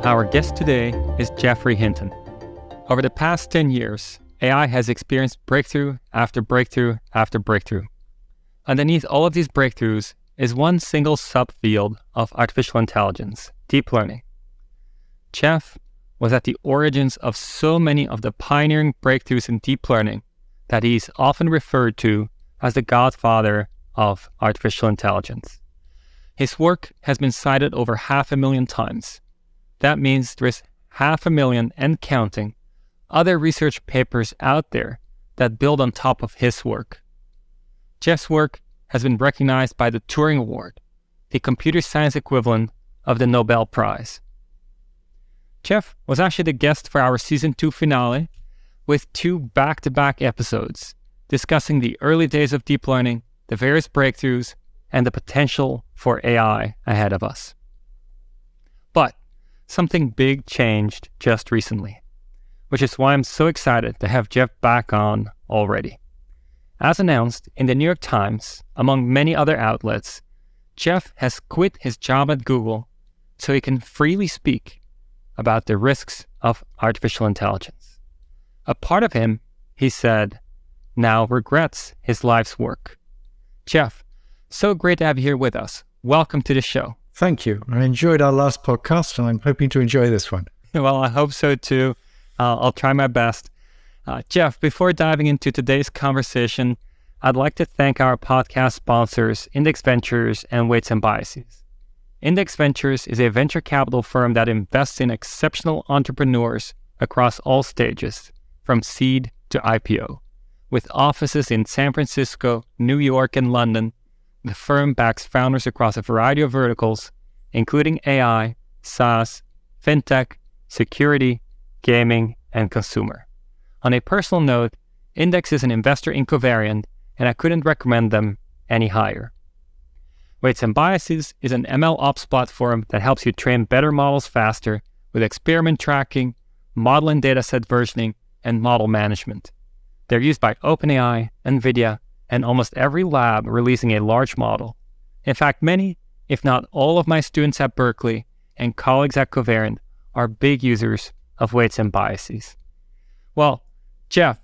Our guest today is Geoffrey Hinton. Over the past 10 years, AI has experienced breakthrough after breakthrough after breakthrough. Underneath all of these breakthroughs is one single subfield of artificial intelligence, deep learning. Geoff was at the origins of so many of the pioneering breakthroughs in deep learning that he's often referred to as the Godfather of artificial intelligence. His work has been cited over 500,000 times. That means there's 500,000 and counting other research papers out there that build on top of his work. Geoff's work has been recognized by the Turing Award, the computer science equivalent of the Nobel Prize. Geoff was actually the guest for our Season 2 finale with 2 back-to-back episodes discussing the early days of deep learning, the various breakthroughs, and the potential for AI ahead of us. But something big changed just recently, which is why I'm so excited to have Geoff back on already. As announced in the New York Times, among many other outlets, Geoff has quit his job at Google so he can freely speak about the risks of artificial intelligence. A part of him, he said, now regrets his life's work. Geoff, so great to have you here with us. Welcome to the show. Thank you. I enjoyed our last podcast and I'm hoping to enjoy this one. Well, I hope so too. I'll try my best. Geoff, before diving into today's conversation, I'd like to thank our podcast sponsors, Index Ventures and Weights and Biases. Index Ventures is a venture capital firm that invests in exceptional entrepreneurs across all stages, from seed to IPO. With offices in San Francisco, New York, and London, the firm backs founders across a variety of verticals, including AI, SaaS, fintech, security, gaming, and consumer. On a personal note, Index is an investor in Covariant, and I couldn't recommend them any higher. Weights and Biases is an ML ops platform that helps you train better models faster with experiment tracking, model and dataset versioning, and model management. They're used by OpenAI, NVIDIA, and almost every lab releasing a large model. In fact, many, if not all of my students at Berkeley and colleagues at Covariant are big users of Weights and Biases. Well, Geoff,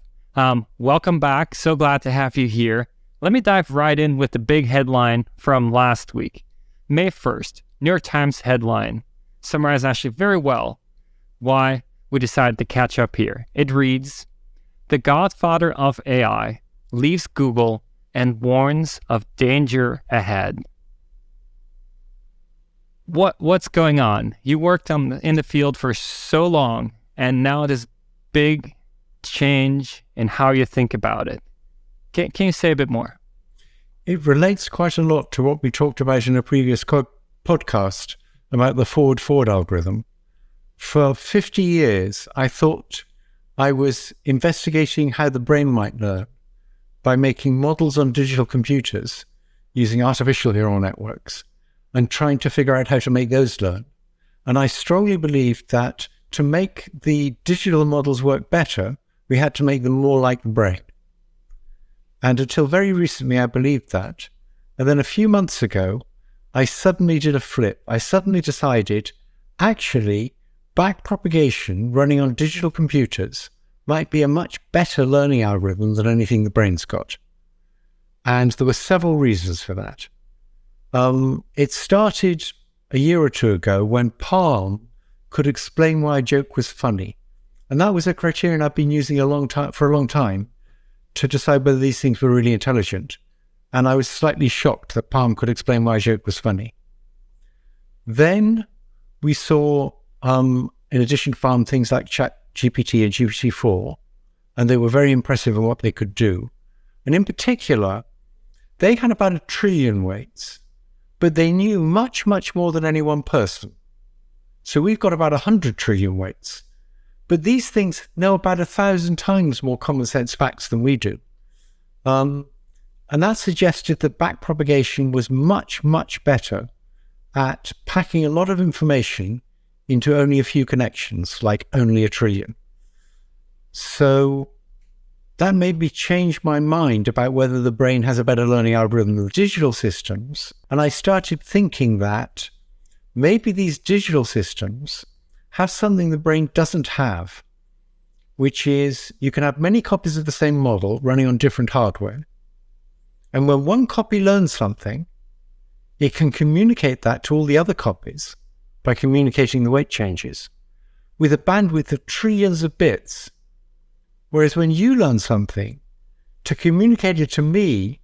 welcome back. So glad to have you here. Let me dive right in with the big headline from last week. May 1st, New York Times headline summarized actually very well why we decided to catch up here. It reads, "The Godfather of AI leaves Google and warns of danger ahead." What's going on? You worked in the field for so long, and now this big change in how you think about it. Can you say a bit more? It relates quite a lot to what we talked about in a previous podcast about the forward algorithm. For 50 years, I thought I was investigating how the brain might learn by making models on digital computers using artificial neural networks and trying to figure out how to make those learn. And I strongly believed that to make the digital models work better, we had to make them more like the brain. And until very recently, I believed that. And then a few months ago, I suddenly did a flip. I suddenly decided, actually, backpropagation running on digital computers might be a much better learning algorithm than anything the brain's got. And there were several reasons for that. It started a year or two ago when Palm could explain why a joke was funny. And that was a criterion I've been using for a long time to decide whether these things were really intelligent. And I was slightly shocked that Palm could explain why a joke was funny. Then we saw, in addition to Palm, things like ChatGPT and GPT-4, and they were very impressive in what they could do. And in particular, they had about 1 trillion weights, but they knew much, much more than any one person. So we've got about 100 trillion weights. But these things know about 1,000 times more common sense facts than we do. And that suggested that backpropagation was much, much better at packing a lot of information into only a few connections, like only 1 trillion. So that made me change my mind about whether the brain has a better learning algorithm than the digital systems. And I started thinking that maybe these digital systems have something the brain doesn't have, which is you can have many copies of the same model running on different hardware. And when one copy learns something, it can communicate that to all the other copies by communicating the weight changes with a bandwidth of trillions of bits. Whereas when you learn something, to communicate it to me,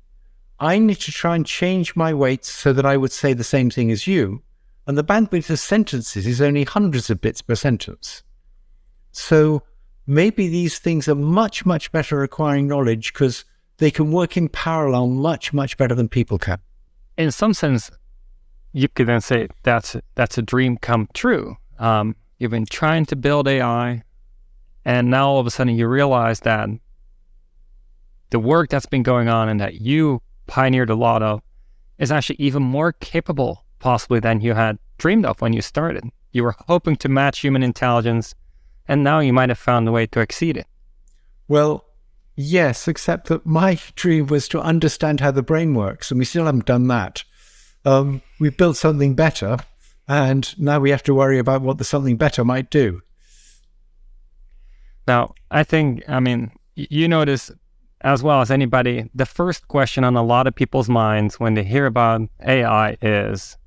I need to try and change my weights so that I would say the same thing as you. And the bandwidth of sentences is only hundreds of bits per sentence. So maybe these things are much, much better acquiring knowledge because they can work in parallel much, much better than people can. In some sense, you could then say that's a dream come true. You've been trying to build AI, and now all of a sudden you realize that the work that's been going on and that you pioneered a lot of is actually even more capable possibly than you had dreamed of when you started. You were hoping to match human intelligence, and now you might have found a way to exceed it. Well, yes, except that my dream was to understand how the brain works, and we still haven't done that. We've built something better, and now we have to worry about what the something better might do. Now, you notice as well as anybody, the first question on a lot of people's minds when they hear about AI is,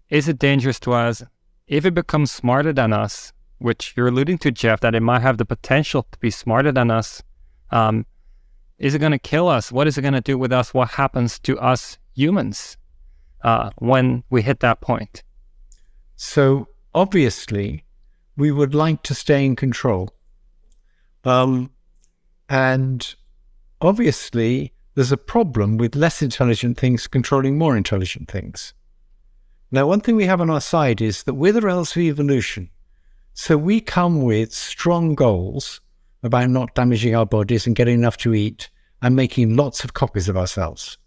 is it dangerous to us? If it becomes smarter than us, which you're alluding to, Geoff, that it might have the potential to be smarter than us, is it going to kill us? What is it going to do with us? What happens to us humans when we hit that point? So obviously, we would like to stay in control. And obviously, there's a problem with less intelligent things controlling more intelligent things. Now, one thing we have on our side is that we're the relative evolution. So we come with strong goals about not damaging our bodies and getting enough to eat and making lots of copies of ourselves.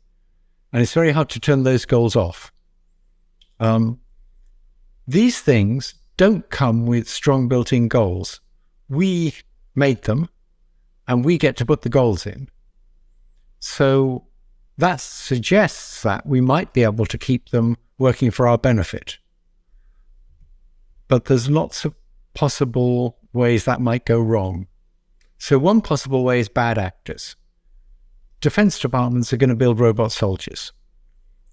And it's very hard to turn those goals off. These things don't come with strong built-in goals. We made them, and we get to put the goals in. So that suggests that we might be able to keep them working for our benefit. But there's lots of possible ways that might go wrong. So one possible way is bad actors. Defense departments are going to build robot soldiers.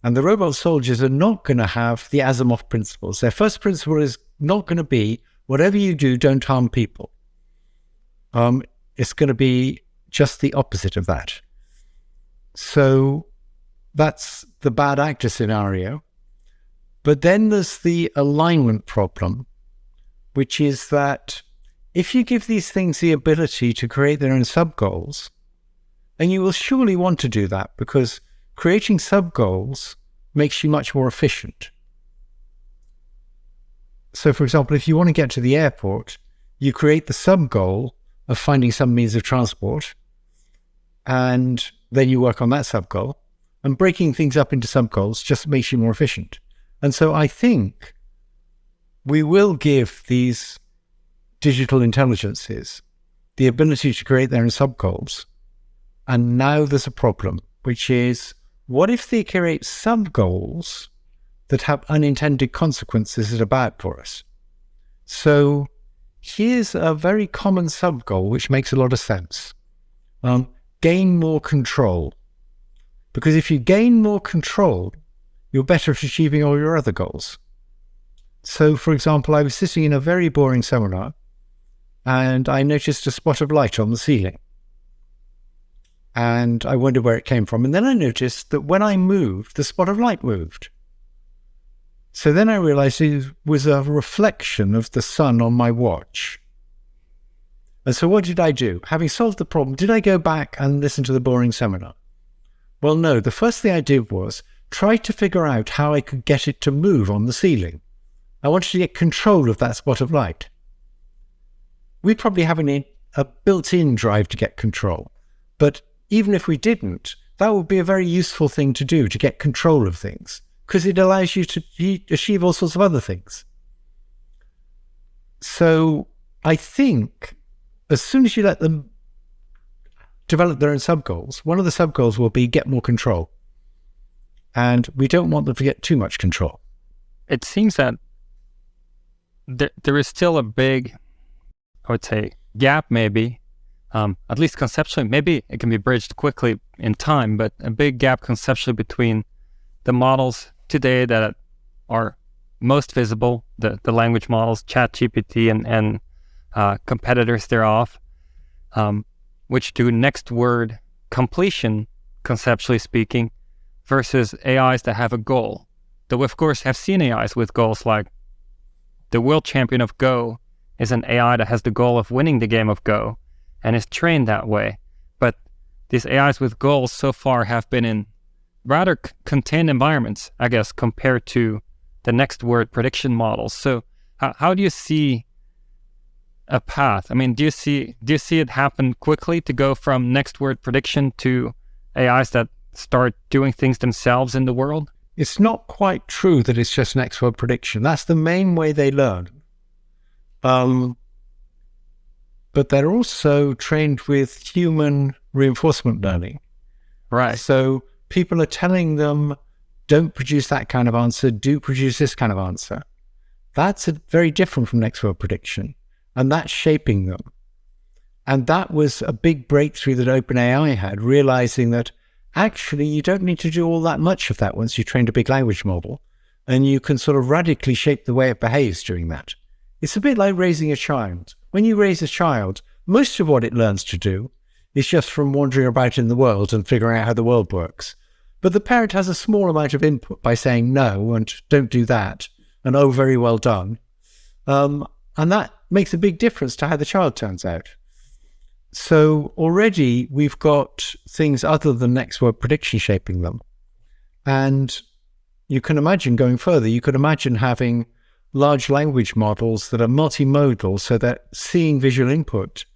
And the robot soldiers are not going to have the Asimov principles. Their first principle is not going to be, whatever you do, don't harm people. It's going to be just the opposite of that. So that's the bad actor scenario. But then there's the alignment problem, which is that if you give these things the ability to create their own sub-goals, and you will surely want to do that because creating sub-goals makes you much more efficient. So, for example, if you want to get to the airport, you create the sub-goal of finding some means of transport, and then you work on that sub-goal, and breaking things up into sub-goals just makes you more efficient. And so I think we will give these digital intelligences the ability to create their own sub-goals. And now there's a problem, which is, what if they create sub-goals that have unintended consequences that are bad for us? So here's a very common sub-goal, which makes a lot of sense. Gain more control. Because if you gain more control, you're better at achieving all your other goals. So, for example, I was sitting in a very boring seminar, and I noticed a spot of light on the ceiling. And I wondered where it came from. And then I noticed that when I moved, the spot of light moved. So then I realized it was a reflection of the sun on my watch. And so what did I do? Having solved the problem, did I go back and listen to the boring seminar? Well, no. The first thing I did was try to figure out how I could get it to move on the ceiling. I wanted to get control of that spot of light. We'd probably have a built-in drive to get control. But even if we didn't, that would be a very useful thing to do, to get control of things, because it allows you to achieve all sorts of other things. So I think as soon as you let them develop their own sub-goals, one of the sub-goals will be get more control. And we don't want them to get too much control. It seems that there is still a big, I would say, gap maybe, at least conceptually. Maybe it can be bridged quickly in time, but a big gap conceptually between the models today that are most visible, the language models, ChatGPT and competitors thereof, which do next word completion, conceptually speaking, versus AIs that have a goal. Though, of course, have seen AIs with goals like the world champion of Go is an AI that has the goal of winning the game of Go and is trained that way. But these AIs with goals so far have been in rather contained environments, I guess, compared to the next word prediction models. So how do you see a path? I mean, do you see it happen quickly to go from next word prediction to AIs that start doing things themselves in the world? It's not quite true that it's just next word prediction. That's the main way they learn. But they're also trained with human reinforcement learning. Right. So people are telling them, don't produce that kind of answer, do produce this kind of answer. That's very different from next word prediction. And that's shaping them. And that was a big breakthrough that OpenAI had, realizing that actually you don't need to do all that much of that once you trained a big language model. And you can sort of radically shape the way it behaves doing that. It's a bit like raising a child. When you raise a child, most of what it learns to do is just from wandering about in the world and figuring out how the world works. But the parent has a small amount of input by saying no and don't do that and oh, very well done. And that makes a big difference to how the child turns out. So already we've got things other than next word prediction shaping them. And you can imagine going further, you could imagine having large language models that are multimodal, so they're seeing visual input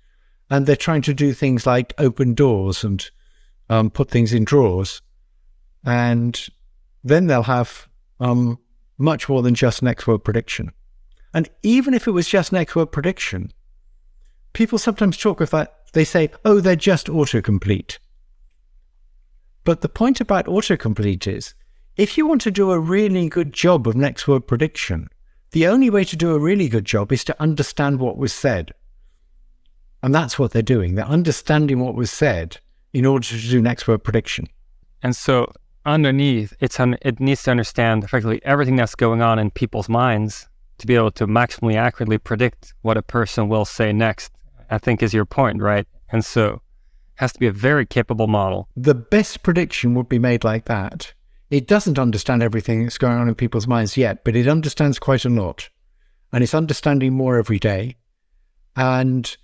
and they're trying to do things like open doors and put things in drawers. And then they'll have much more than just next word prediction. And even if it was just next word prediction, people sometimes talk of that. They say, oh, they're just autocomplete. But the point about autocomplete is, if you want to do a really good job of next word prediction, the only way to do a really good job is to understand what was said. And that's what they're doing. They're understanding what was said in order to do next word prediction. And so underneath, it needs to understand effectively everything that's going on in people's minds to be able to maximally accurately predict what a person will say next, I think is your point, right? And so it has to be a very capable model. The best prediction would be made like that. It doesn't understand everything that's going on in people's minds yet, but it understands quite a lot. And it's understanding more every day. And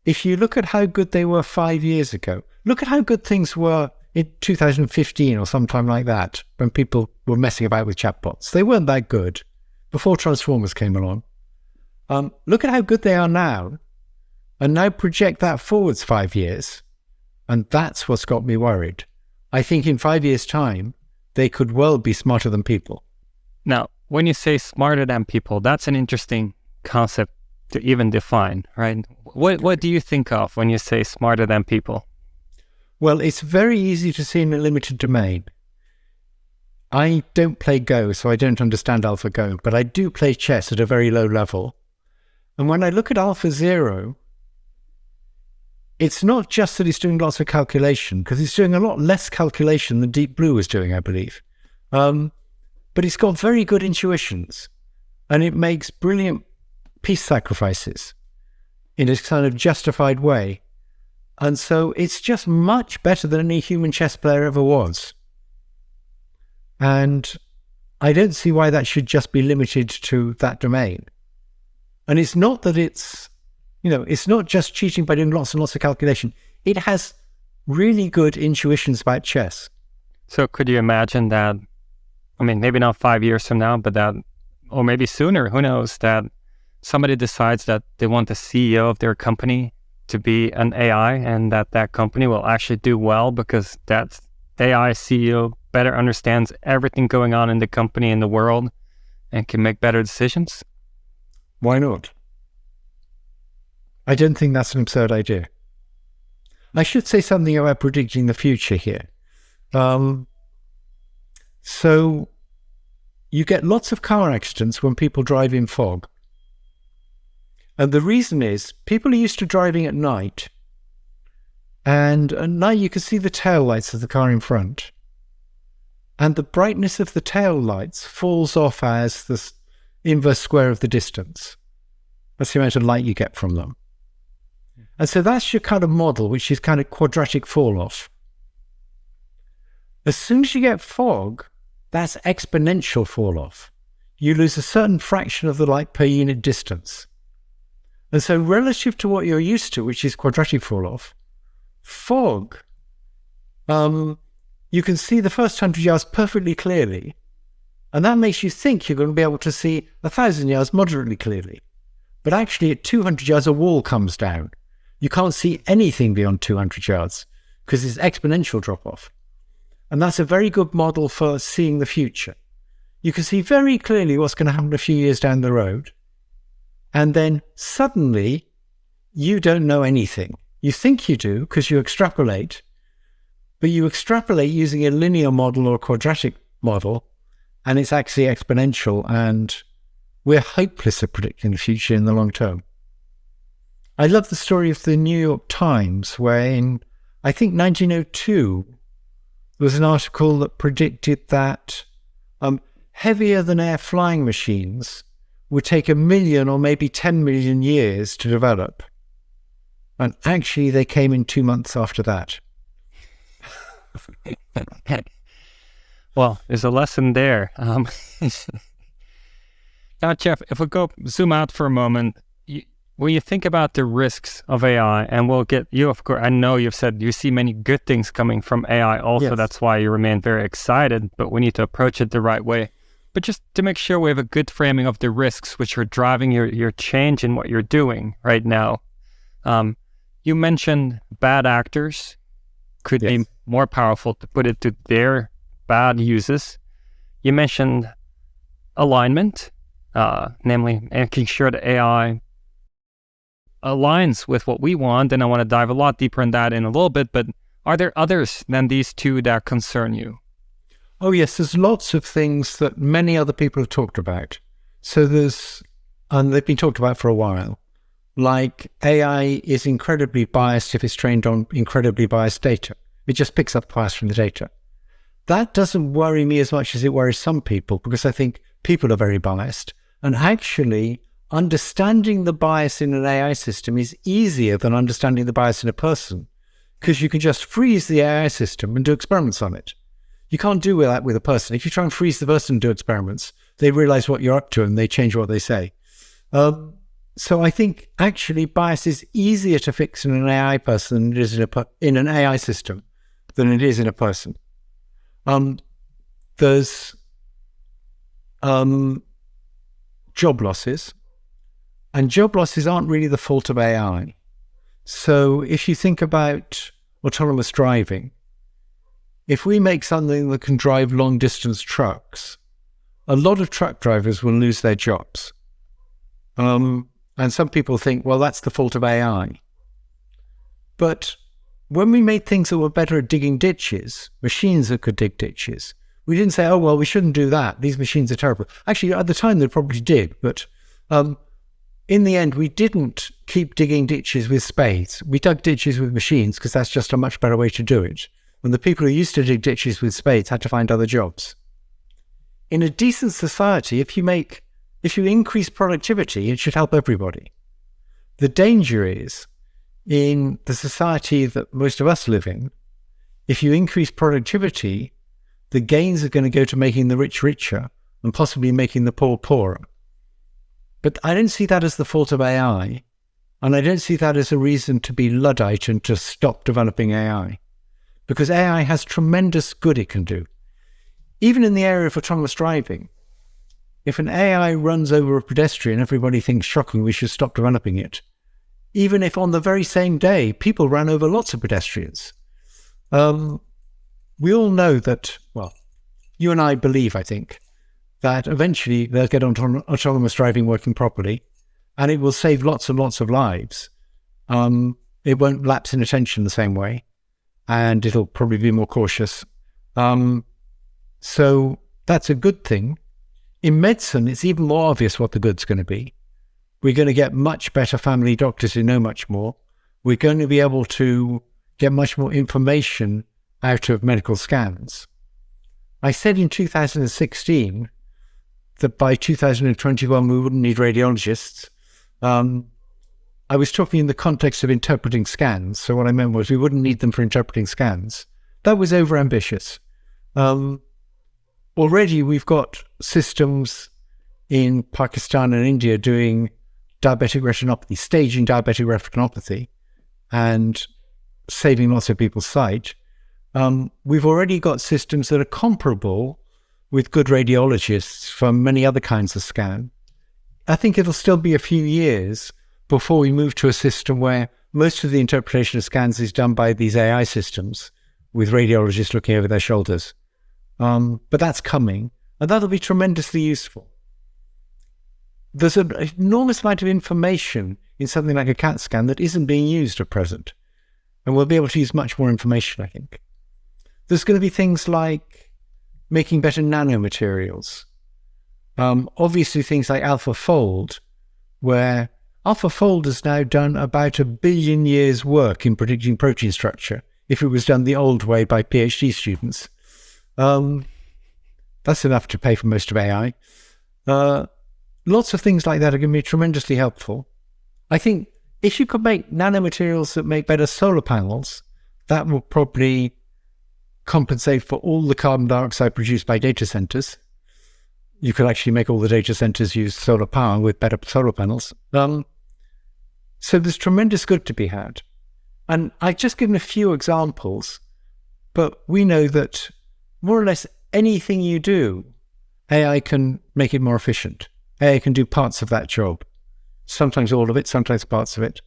if you look at how good they were 5 years ago, look at how good things were in 2015 or sometime like that, when people were messing about with chatbots. They weren't that good before Transformers came along. Look at how good they are now. And now project that forwards 5 years. And that's what's got me worried. I think in 5 years' time, they could well be smarter than people. Now, when you say smarter than people, that's an interesting concept to even define, right? What do you think of when you say smarter than people? Well, it's very easy to see in a limited domain. I don't play Go, so I don't understand AlphaGo, but I do play chess at a very low level. And when I look at AlphaZero, it's not just that it's doing lots of calculation, because it's doing a lot less calculation than Deep Blue was doing, I believe. But it's got very good intuitions, and it makes brilliant peace sacrifices in a kind of justified way. And so it's just much better than any human chess player ever was. And I don't see why that should just be limited to that domain. And it's not that it's not just cheating by doing lots and lots of calculation. It has really good intuitions about chess. So could you imagine that, I mean, maybe not 5 years from now, but that, or maybe sooner, who knows, that somebody decides that they want the CEO of their company to be an AI and that company will actually do well because that AI CEO better understands everything going on in the company, in the world, and can make better decisions? Why not? I don't think that's an absurd idea. I should say something about predicting the future here. So you get lots of car accidents when people drive in fog. And the reason is people are used to driving at night. And at night you can see the tail lights of the car in front. And the brightness of the tail lights falls off as the inverse square of the distance. That's the amount of light you get from them. And so that's your kind of model, which is kind of quadratic fall off. As soon as you get fog, that's exponential fall off. You lose a certain fraction of the light per unit distance. And so relative to what you're used to, which is quadratic fall off, fog, you can see the first 100 yards perfectly clearly. And that makes you think you're going to be able to see 1,000 yards moderately clearly. But actually at 200 yards, a wall comes down. You can't see anything beyond 200 yards because it's exponential drop-off. And that's a very good model for seeing the future. You can see very clearly what's going to happen a few years down the road. And then suddenly, you don't know anything. You think you do because you extrapolate, but you extrapolate using a linear model or a quadratic model, and it's actually exponential, and we're hopeless at predicting the future in the long term. I love the story of the New York Times, where in, I think, 1902, there was an article that predicted that heavier than air flying machines would take 1 million or maybe 10 million years to develop. And actually, they came in 2 months after that. Well, there's a lesson there. Now, Geoff, if we zoom out for a moment, when you think about the risks of AI, and we'll get you, of course, I know you've said you see many good things coming from AI also. Yes. That's why you remain very excited, but we need to approach it the right way. But just to make sure we have a good framing of the risks which are driving your change in what you're doing right now. You mentioned bad actors could be more powerful to put it to their bad uses. You mentioned alignment, namely making sure the AI aligns with what we want, and I want to dive a lot deeper in that in a little bit, but are there others than these two that concern you? Oh yes, there's lots of things that many other people have talked about. So and they've been talked about for a while, like AI is incredibly biased if it's trained on incredibly biased data. It just picks up bias from the data. That doesn't worry me as much as it worries some people, because I think people are very biased, and actually understanding the bias in an AI system is easier than understanding the bias in a person, because you can just freeze the AI system and do experiments on it. You can't do that with a person. If you try and freeze the person and do experiments, they realize what you're up to and they change what they say. So I think actually bias is easier to fix in an AI person than it is in an AI system than it is in a person. There's job losses, and job losses aren't really the fault of AI. So if you think about autonomous driving, if we make something that can drive long-distance trucks, a lot of truck drivers will lose their jobs. And some people think, well, that's the fault of AI. But when we made things that were better at digging ditches, machines that could dig ditches, we didn't say, oh, well, we shouldn't do that. These machines are terrible. Actually, at the time, they probably did. But in the end, we didn't keep digging ditches with spades. We dug ditches with machines because that's just a much better way to do it. And the people who used to dig ditches with spades had to find other jobs. In a decent society, if you increase productivity, it should help everybody. The danger is, in the society that most of us live in, if you increase productivity, the gains are going to go to making the rich richer and possibly making the poor poorer. But I don't see that as the fault of AI, and I don't see that as a reason to be Luddite and to stop developing AI, because AI has tremendous good it can do. Even in the area of autonomous driving, if an AI runs over a pedestrian, everybody thinks, shocking, we should stop developing it. Even if on the very same day, people ran over lots of pedestrians. We all know that, well, you and I believe, I think, that eventually they'll get autonomous driving working properly, and it will save lots and lots of lives. It won't lapse in attention the same way, and it'll probably be more cautious. So that's a good thing. In medicine, it's even more obvious what the good's going to be. We're going to get much better family doctors who know much more. We're going to be able to get much more information out of medical scans. I said in 2016 that by 2021 we wouldn't need radiologists. I was talking in the context of interpreting scans. So what I meant was we wouldn't need them for interpreting scans. That was overambitious. Already we've got systems in Pakistan and India doing diabetic retinopathy, staging diabetic retinopathy and saving lots of people's sight. We've already got systems that are comparable with good radiologists for many other kinds of scan. I think it'll still be a few years before we move to a system where most of the interpretation of scans is done by these AI systems with radiologists looking over their shoulders. But that's coming, and that'll be tremendously useful. There's an enormous amount of information in something like a CAT scan that isn't being used at present, and we'll be able to use much more information, I think. There's going to be things like making better nanomaterials. Obviously things like AlphaFold, where AlphaFold has now done about 1 billion years' work in predicting protein structure, if it was done the old way by PhD students. That's enough to pay for most of AI. Lots of things like that are going to be tremendously helpful. I think if you could make nanomaterials that make better solar panels, that will probably compensate for all the carbon dioxide produced by data centers. You could actually make all the data centers use solar power with better solar panels. So there's tremendous good to be had. And I've just given a few examples, but we know that more or less anything you do, AI can make it more efficient. AI can do parts of that job. Sometimes all of it, sometimes parts of it.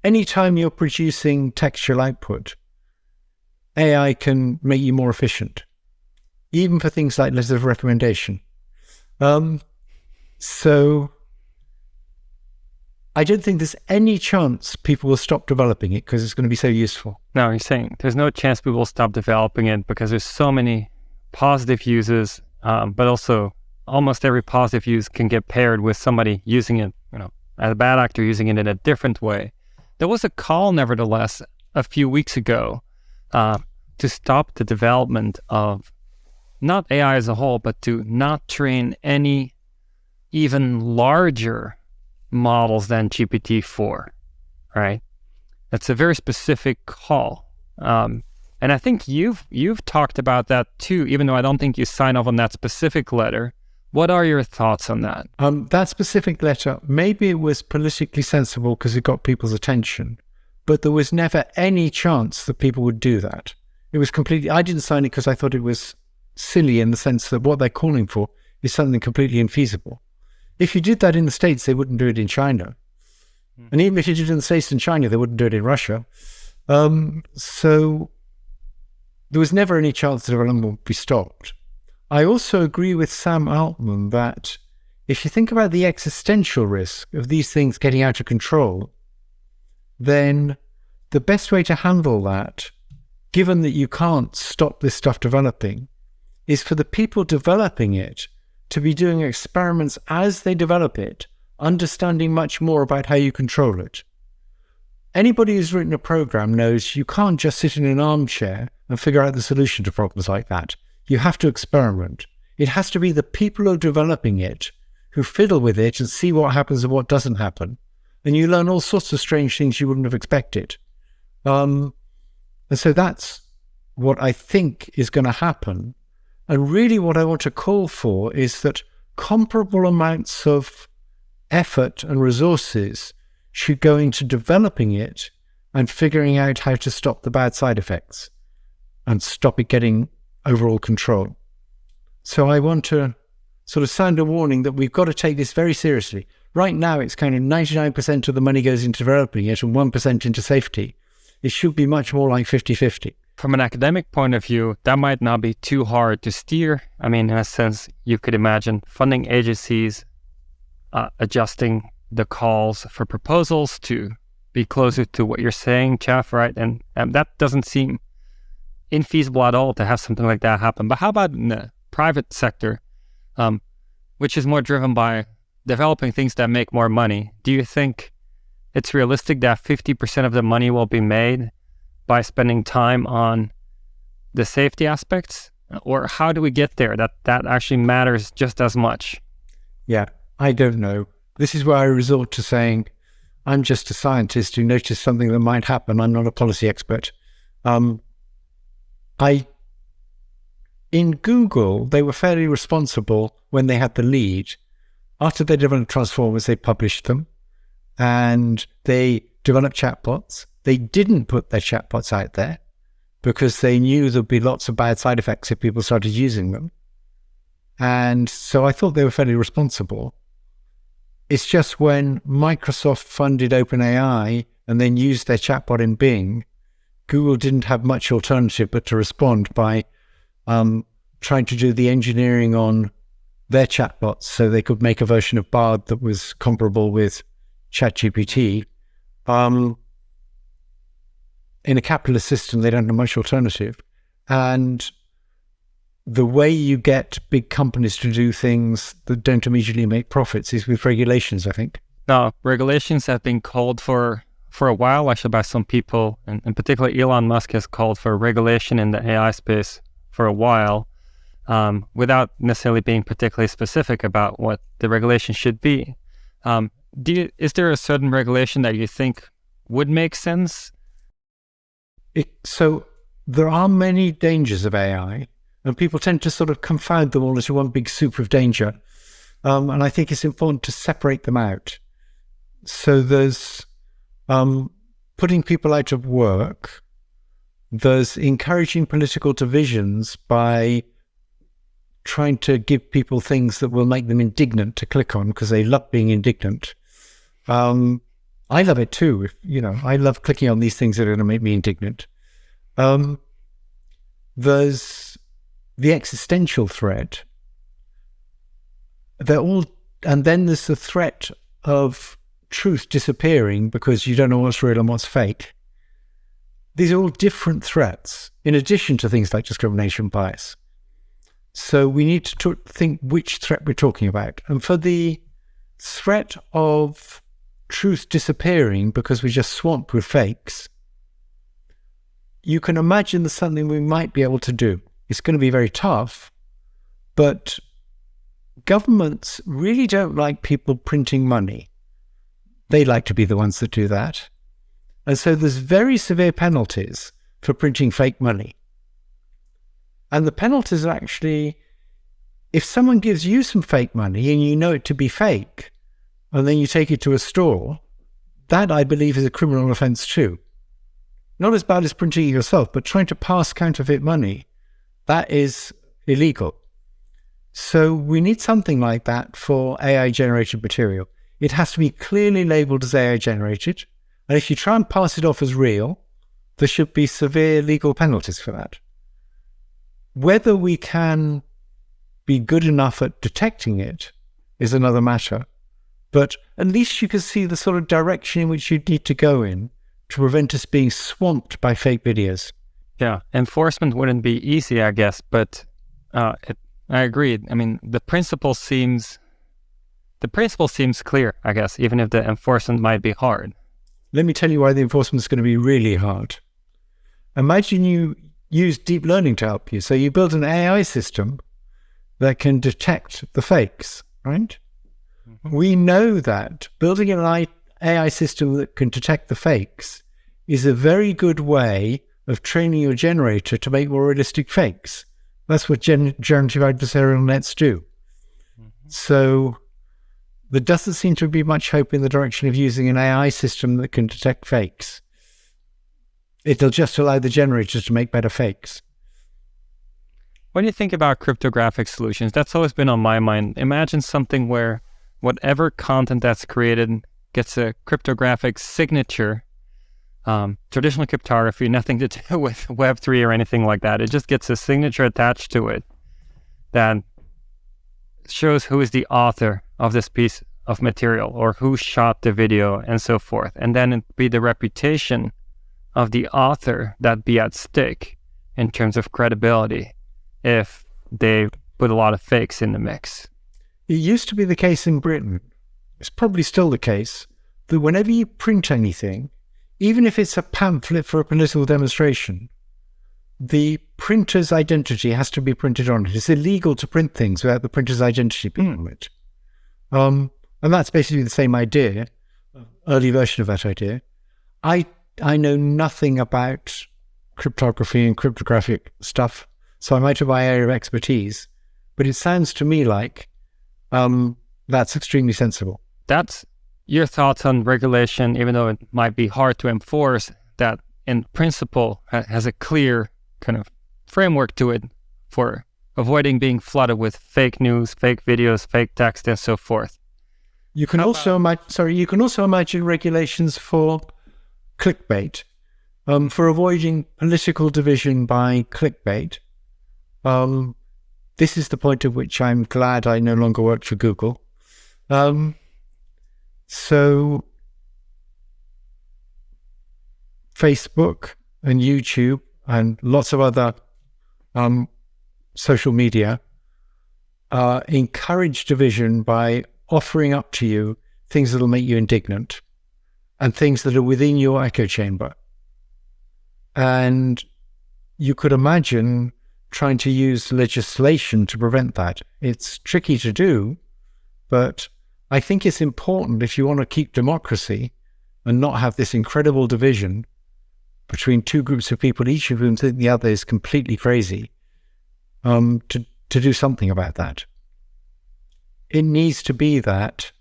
Anytime you're producing textual output, AI can make you more efficient, even for things like letters of recommendation. So I don't think there's any chance people will stop developing it because it's going to be so useful. No, you're saying there's no chance people will stop developing it because there's so many positive uses, but also almost every positive use can get paired with somebody using it, as a bad actor using it in a different way. There was a call, nevertheless, a few weeks ago to stop the development of not AI as a whole, but to not train any even larger models than GPT-4, right? That's a very specific call. And I think you've talked about that too, even though I don't think you signed off on that specific letter. What are your thoughts on that? That specific letter, maybe it was politically sensible because it got people's attention, but there was never any chance that people would do that. It was completely, I didn't sign it because I thought it was silly in the sense that what they're calling for is something completely infeasible. If you did that in the States, they wouldn't do it in China. And even if you did it in the States and China, they wouldn't do it in Russia. So there was never any chance that development would be stopped. I also agree with Sam Altman that if you think about the existential risk of these things getting out of control, then the best way to handle that, given that you can't stop this stuff developing, is for the people developing it to be doing experiments as they develop it, understanding much more about how you control it. Anybody who's written a program knows you can't just sit in an armchair and figure out the solution to problems like that. You have to experiment. It has to be the people who are developing it who fiddle with it and see what happens and what doesn't happen. And you learn all sorts of strange things you wouldn't have expected. And so that's what I think is going to happen. And really what I want to call for is that comparable amounts of effort and resources should go into developing it and figuring out how to stop the bad side effects and stop it getting overall control. So I want to sort of sound a warning that we've got to take this very seriously. Right now, it's kind of 99% of the money goes into developing it and 1% into safety. It should be much more like 50-50. From an academic point of view, that might not be too hard to steer. I mean, in a sense, you could imagine funding agencies adjusting the calls for proposals to be closer to what you're saying, Geoff, right? And that doesn't seem infeasible at all to have something like that happen. But how about in the private sector, which is more driven by developing things that make more money, do you think it's realistic that 50% of the money will be made by spending time on the safety aspects? Or how do we get there that actually matters just as much? Yeah, I don't know. This is where I resort to saying, I'm just a scientist who noticed something that might happen. I'm not a policy expert. In Google, they were fairly responsible when they had the lead. After they developed transformers, they published them and they developed chatbots. They didn't put their chatbots out there because they knew there'd be lots of bad side effects if people started using them. And so I thought they were fairly responsible. It's just when Microsoft funded OpenAI and then used their chatbot in Bing, Google didn't have much alternative but to respond by trying to do the engineering on their chatbots so they could make a version of Bard that was comparable with ChatGPT. In a capitalist system, they don't have much alternative. And the way you get big companies to do things that don't immediately make profits is with regulations, I think. Now, regulations have been called for a while, actually, by some people, and particularly Elon Musk has called for regulation in the AI space for a while, without necessarily being particularly specific about what the regulation should be. Is there a certain regulation that you think would make sense? So there are many dangers of AI, and people tend to sort of confound them all into one big soup of danger. And I think it's important to separate them out. So there's putting people out of work. There's encouraging political divisions by trying to give people things that will make them indignant to click on because they love being indignant. I love it too. I love clicking on these things that are going to make me indignant. There's the existential threat. And then there's the threat of truth disappearing because you don't know what's real and what's fake. These are all different threats, in addition to things like discrimination bias. So we need to think which threat we're talking about. And for the threat of truth disappearing because we're just swamped with fakes, you can imagine there's something we might be able to do. It's going to be very tough, but governments really don't like people printing money. They like to be the ones that do that. And so there's very severe penalties for printing fake money. And the penalties are actually, if someone gives you some fake money and you know it to be fake, and then you take it to a store, that I believe is a criminal offense too. Not as bad as printing it yourself, but trying to pass counterfeit money, that is illegal. So we need something like that for AI-generated material. It has to be clearly labeled as AI-generated, and if you try and pass it off as real, there should be severe legal penalties for that. Whether we can be good enough at detecting it is another matter, but at least you can see the sort of direction in which you need to go in to prevent us being swamped by fake videos. Yeah, enforcement wouldn't be easy, I guess, but I agree. I mean, the principle seems clear, I guess, even if the enforcement might be hard. Let me tell you why the enforcement is going to be really hard. Imagine you use deep learning to help you. So you build an AI system that can detect the fakes, right? Mm-hmm. We know that building an AI system that can detect the fakes is a very good way of training your generator to make more realistic fakes. That's what generative adversarial nets do. Mm-hmm. So there doesn't seem to be much hope in the direction of using an AI system that can detect fakes. It'll just allow the generators to make better fakes. When you think about cryptographic solutions, that's always been on my mind. Imagine something where whatever content that's created gets a cryptographic signature. Traditional cryptography, nothing to do with Web3 or anything like that. It just gets a signature attached to it that shows who is the author of this piece of material or who shot the video and so forth. And then it'd be the reputation of the author that'd be at stake in terms of credibility if they put a lot of fakes in the mix. It used to be the case in Britain it's probably still the case, that whenever you print anything, even if it's a pamphlet for a political demonstration, the printer's identity has to be printed on it. It's illegal to print things without the printer's identity being on it. And that's basically the same idea, early version of that idea. I know nothing about cryptography and cryptographic stuff, so I might have my area of expertise, but it sounds to me like that's extremely sensible. That's your thoughts on regulation, even though it might be hard to enforce, that in principle has a clear kind of framework to it for avoiding being flooded with fake news, fake videos, fake text, and so forth. You can also imagine regulations for clickbait, for avoiding political division by clickbait. This is the point at which I'm glad I no longer work for Google. So Facebook and YouTube and lots of other social media encourage division by offering up to you things that will make you indignant and things that are within your echo chamber. And you could imagine trying to use legislation to prevent that. It's tricky to do, but I think it's important, if you want to keep democracy and not have this incredible division between two groups of people, each of whom think the other is completely crazy, to do something about that. It needs to be that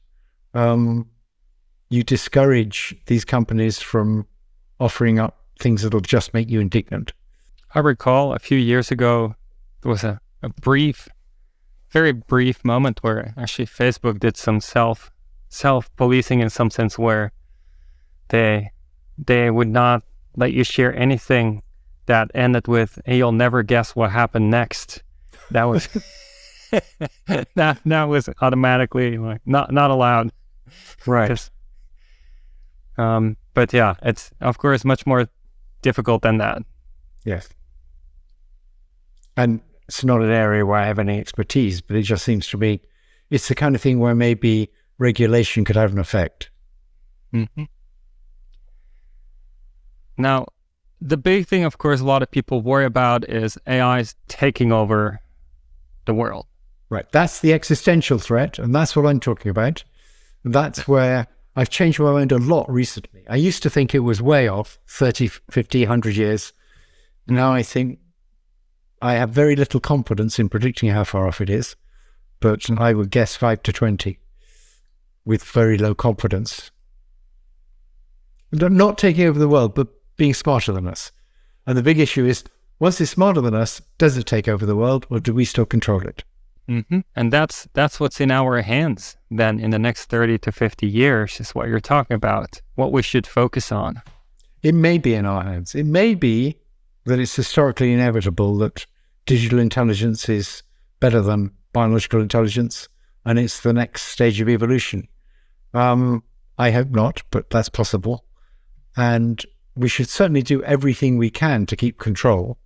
you discourage these companies from offering up things that'll just make you indignant. I recall a few years ago, there was a very brief moment where actually Facebook did some self-policing in some sense, where they would not let you share anything that ended with, "Hey, you'll never guess what happened next." That was that was automatically like not allowed. Right. But yeah, it's of course much more difficult than that. Yes. And it's not an area where I have any expertise, but it just seems to be, it's the kind of thing where maybe regulation could have an effect. Mm-hmm. Now, the big thing, of course, a lot of people worry about is AI's taking over the world. Right. That's the existential threat, and that's what I'm talking about. That's where I've changed my mind a lot recently. I used to think it was way off, 30, 50, 100 years. Now I think I have very little confidence in predicting how far off it is, but I would guess 5 to 20 with very low confidence. Not taking over the world, but being smarter than us. And the big issue is, once it's smarter than us, does it take over the world, or do we still control it? Mm-hmm. And that's what's in our hands then in the next 30 to 50 years is what you're talking about, what we should focus on. It may be in our hands. It may be that it's historically inevitable that digital intelligence is better than biological intelligence, and it's the next stage of evolution. I hope not, but that's possible. And we should certainly do everything we can to keep control.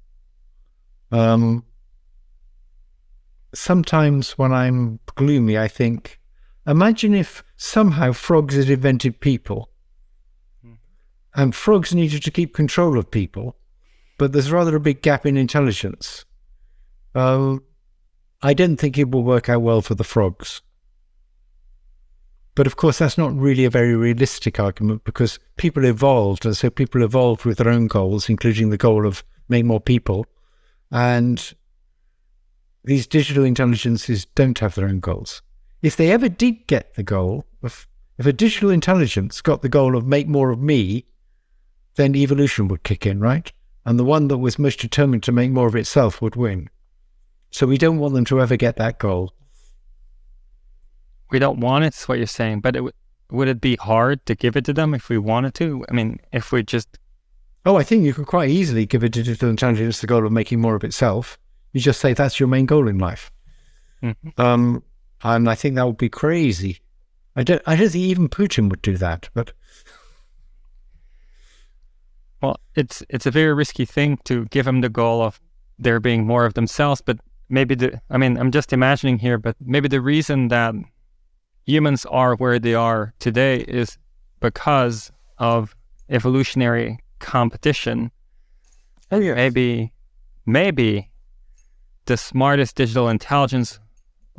Sometimes when I'm gloomy, I think, imagine if somehow frogs had invented people, and frogs needed to keep control of people, but there's rather a big gap in intelligence. I don't think it will work out well for the frogs. But of course, that's not really a very realistic argument, because people evolved, and so people evolved with their own goals, including the goal of make more people. And these digital intelligences don't have their own goals. If they ever did get the goal, if a digital intelligence got the goal of make more of me, then evolution would kick in, right? And the one that was most determined to make more of itself would win. So we don't want them to ever get that goal. We don't want it, is what you're saying, but would it be hard to give it to them if we wanted to? I mean, if we just... Oh, I think you could quite easily give a digital intelligence the goal of making more of itself. You just say that's your main goal in life. Mm-hmm. And I think that would be crazy. I don't think even Putin would do that, but... Well, it's a very risky thing to give them the goal of there being more of themselves, but maybe I'm just imagining here, but maybe the reason that humans are where they are today is because of evolutionary competition. Oh, yes. Maybe the smartest digital intelligence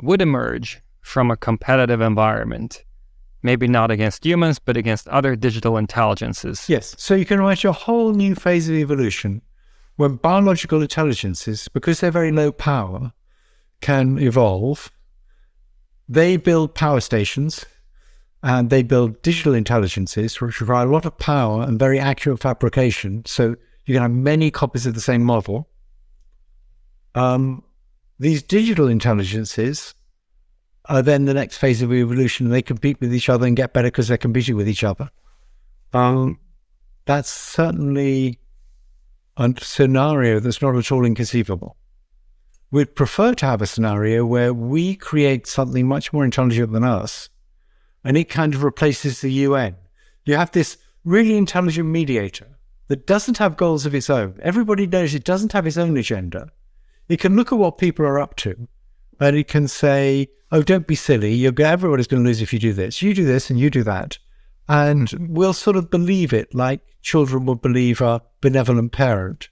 would emerge from a competitive environment. Maybe not against humans, but against other digital intelligences. Yes. So you can imagine a whole new phase of evolution when biological intelligences, because they're very low power, can evolve. They build power stations and they build digital intelligences which require a lot of power and very accurate fabrication. So you can have many copies of the same model. These digital intelligences are then the next phase of evolution. They compete with each other and get better because they're competing with each other. That's certainly a scenario that's not at all inconceivable. We'd prefer to have a scenario where we create something much more intelligent than us, and it kind of replaces the UN. You have this really intelligent mediator that doesn't have goals of its own. Everybody knows it doesn't have its own agenda. It can look at what people are up to, and it can say, oh, don't be silly. Everybody's going to lose if you do this. You do this and you do that. And we'll sort of believe it like children would believe a benevolent parent.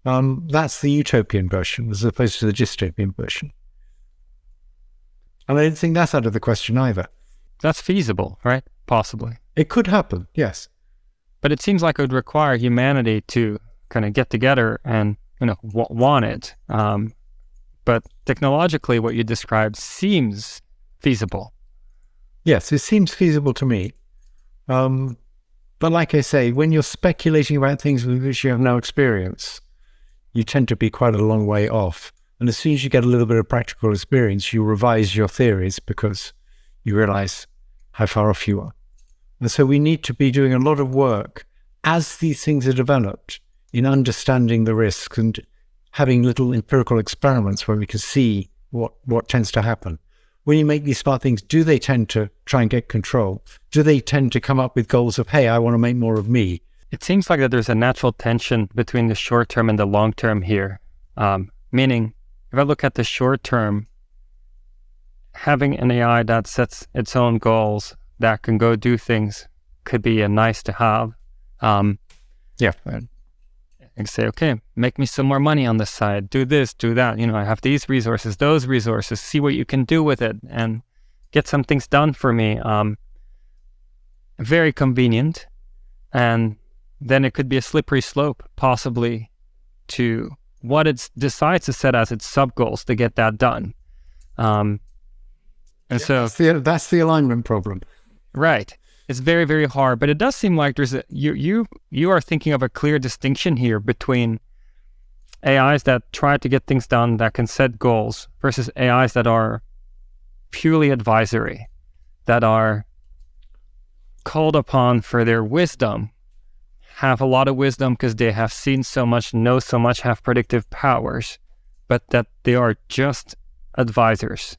That's the utopian version as opposed to the dystopian version. And I don't think that's out of the question either. That's feasible, right? Possibly. It could happen, yes. But it seems like it would require humanity to kind of get together and, want it. But technologically, what you described seems feasible. Yes, it seems feasible to me. But like I say, when you're speculating about things with which you have no experience, you tend to be quite a long way off. And as soon as you get a little bit of practical experience, you revise your theories because you realize how far off you are. And so we need to be doing a lot of work as these things are developed in understanding the risks and having little empirical experiments where we can see what tends to happen. When you make these smart things, do they tend to try and get control? Do they tend to come up with goals of, hey, I want to make more of me? It seems like that there's a natural tension between the short term and the long term here. Meaning, if I look at the short term, having an AI that sets its own goals, that can go do things, could be a nice to have. And say, okay, make me some more money on this side, do this, do that. I have these resources, those resources, see what you can do with it and get some things done for me. Very convenient. And then it could be a slippery slope, possibly, to what it decides to set as its sub-goals to get that done. So that's the alignment problem. Right. It's very, very hard, but it does seem like there's you are thinking of a clear distinction here between AIs that try to get things done, that can set goals, versus AIs that are purely advisory, that are called upon for their wisdom, have a lot of wisdom because they have seen so much, know so much, have predictive powers, but that they are just advisors,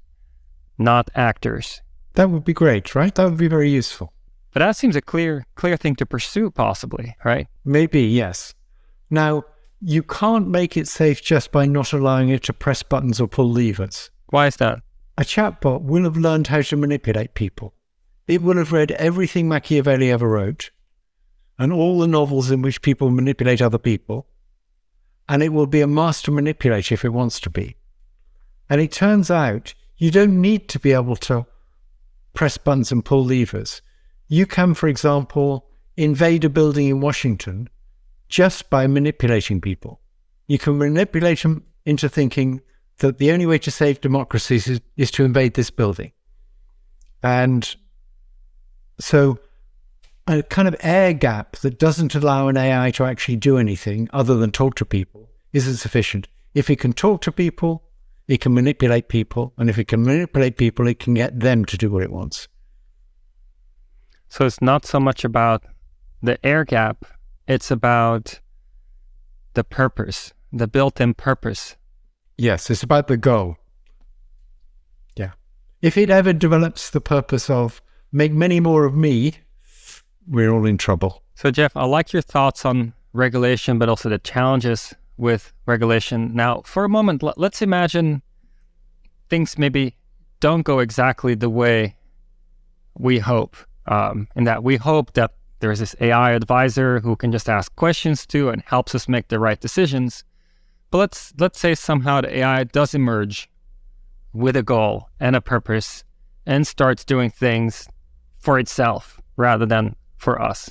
not actors. That would be great, right? That would be very useful. But that seems a clear thing to pursue, possibly, right? Maybe, yes. Now, you can't make it safe just by not allowing it to press buttons or pull levers. Why is that? A chatbot will have learned how to manipulate people. It will have read everything Machiavelli ever wrote, and all the novels in which people manipulate other people, and it will be a master manipulator if it wants to be. And it turns out you don't need to be able to press buttons and pull levers. You can, for example, invade a building in Washington just by manipulating people. You can manipulate them into thinking that the only way to save democracies is to invade this building. And so a kind of air gap that doesn't allow an AI to actually do anything other than talk to people isn't sufficient. If it can talk to people, it can manipulate people. And if it can manipulate people, it can get them to do what it wants. So it's not so much about the air gap, it's about the purpose, the built-in purpose. Yes, it's about the goal. Yeah. If it ever develops the purpose of make many more of me, we're all in trouble. So Geoff, I like your thoughts on regulation, but also the challenges with regulation. Now, for a moment, let's imagine things maybe don't go exactly the way we hope. In that we hope that there's this AI advisor who can just ask questions to and helps us make the right decisions. But let's say somehow the AI does emerge with a goal and a purpose and starts doing things for itself rather than for us.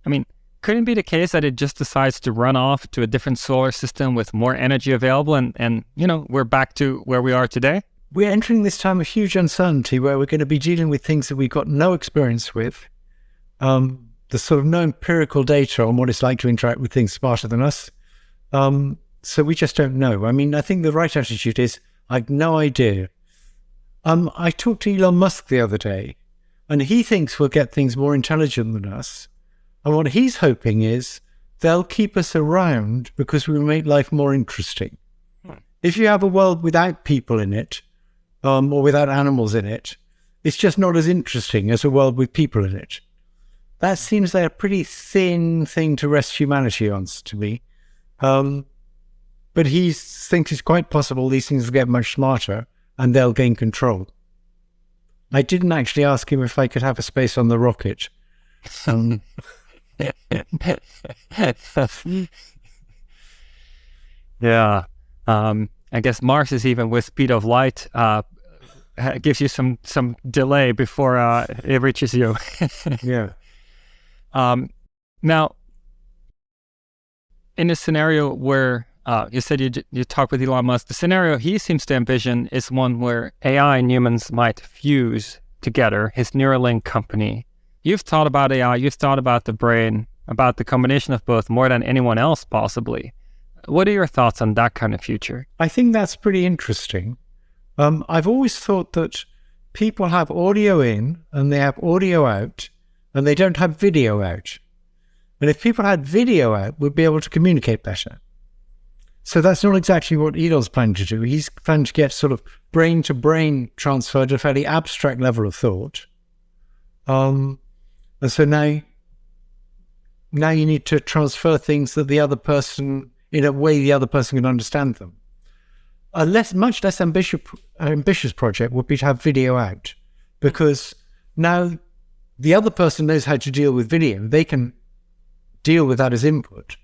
I mean, couldn't it be the case that it just decides to run off to a different solar system with more energy available and we're back to where we are today? We're entering this time of huge uncertainty where we're going to be dealing with things that we've got no experience with. The sort of no empirical data on what it's like to interact with things smarter than us. So we just don't know. I mean, I think the right attitude is, I have no idea. I talked to Elon Musk the other day, and he thinks we'll get things more intelligent than us. And what he's hoping is they'll keep us around because we will make life more interesting. If you have a world without people in it, or without animals in it, it's just not as interesting as a world with people in it. That seems like a pretty thin thing to rest humanity on to me. But he thinks it's quite possible these things will get much smarter and they'll gain control. I didn't actually ask him if I could have a space on the rocket. Yeah. I guess Mars is even with speed of light, gives you some delay before it reaches you. Yeah. Now, in a scenario where you said you talked with Elon Musk, the scenario he seems to envision is one where AI and humans might fuse together, his Neuralink company. You've thought about AI, you've thought about the brain, about the combination of both more than anyone else possibly. What are your thoughts on that kind of future? I think that's pretty interesting. I've always thought that people have audio in and they have audio out and they don't have video out. And if people had video out, we'd be able to communicate better. So that's not exactly what Elon's planning to do. He's planning to get sort of brain-to-brain transfer to a fairly abstract level of thought. And so now you need to transfer things that the other person, in a way the other person can understand them. A much less ambitious project would be to have video out, because now the other person knows how to deal with video. They can deal with that as input.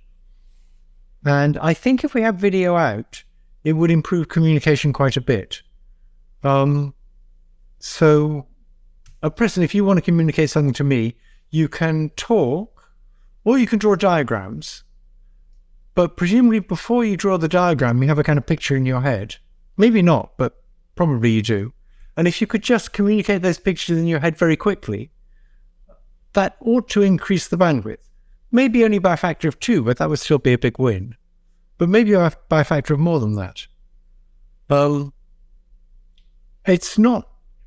And I think if we have video out, it would improve communication quite a bit. So at present, if you want to communicate something to me, you can talk or you can draw diagrams. But presumably before you draw the diagram, you have a kind of picture in your head. Maybe not, but probably you do. And if you could just communicate those pictures in your head very quickly, that ought to increase the bandwidth. Maybe only by a factor of 2, but that would still be a big win. But maybe by a factor of more than that. Won't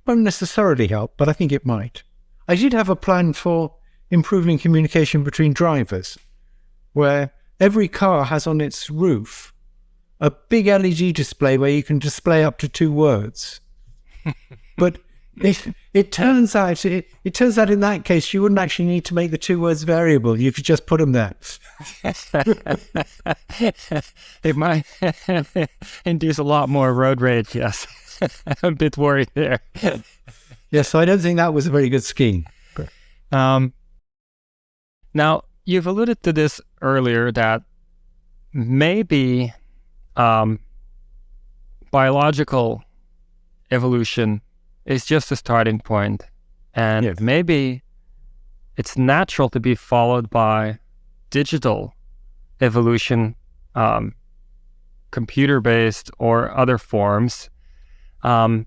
necessarily help, but I think it might. I did have a plan for improving communication between drivers, where every car has on its roof a big LED display where you can display up to 2 words. But it turns out in that case you wouldn't actually need to make the 2 words variable. You could just put them there. It might induce a lot more road rage, yes. I'm a bit worried there. Yes, so I don't think that was a very good scheme. Now, you've alluded to this earlier that maybe biological evolution is just a starting point, and yes, maybe it's natural to be followed by digital evolution, computer-based or other forms. And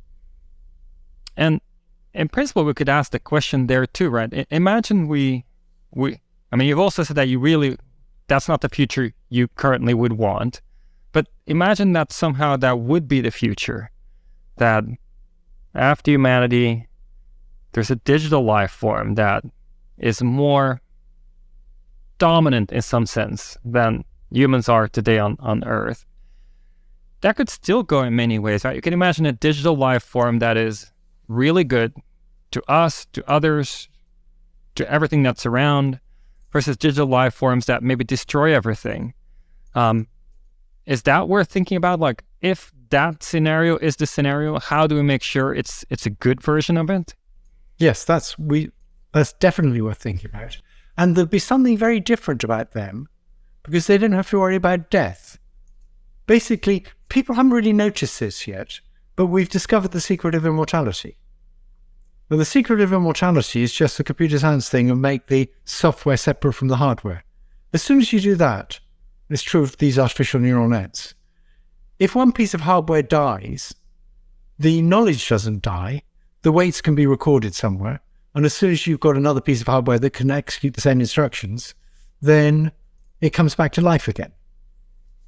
in principle, we could ask the question there too, right? Imagine you've also said that that's not the future you currently would want, but imagine that somehow that would be the future, that after humanity, there's a digital life form that is more dominant in some sense than humans are today on Earth. That could still go in many ways, right? You can imagine a digital life form that is really good to us, to others, to everything that's around, versus digital life forms that maybe destroy everything. Is that worth thinking about? Like, if that scenario is the scenario, how do we make sure it's a good version of it? Yes, that's definitely worth thinking about. And there'll be something very different about them because they don't have to worry about death. Basically, people haven't really noticed this yet, but we've discovered the secret of immortality. Well, the secret of immortality is just the computer science thing and make the software separate from the hardware. As soon as you do that, it's true of these artificial neural nets. If one piece of hardware dies, the knowledge doesn't die, the weights can be recorded somewhere, and as soon as you've got another piece of hardware that can execute the same instructions, then it comes back to life again.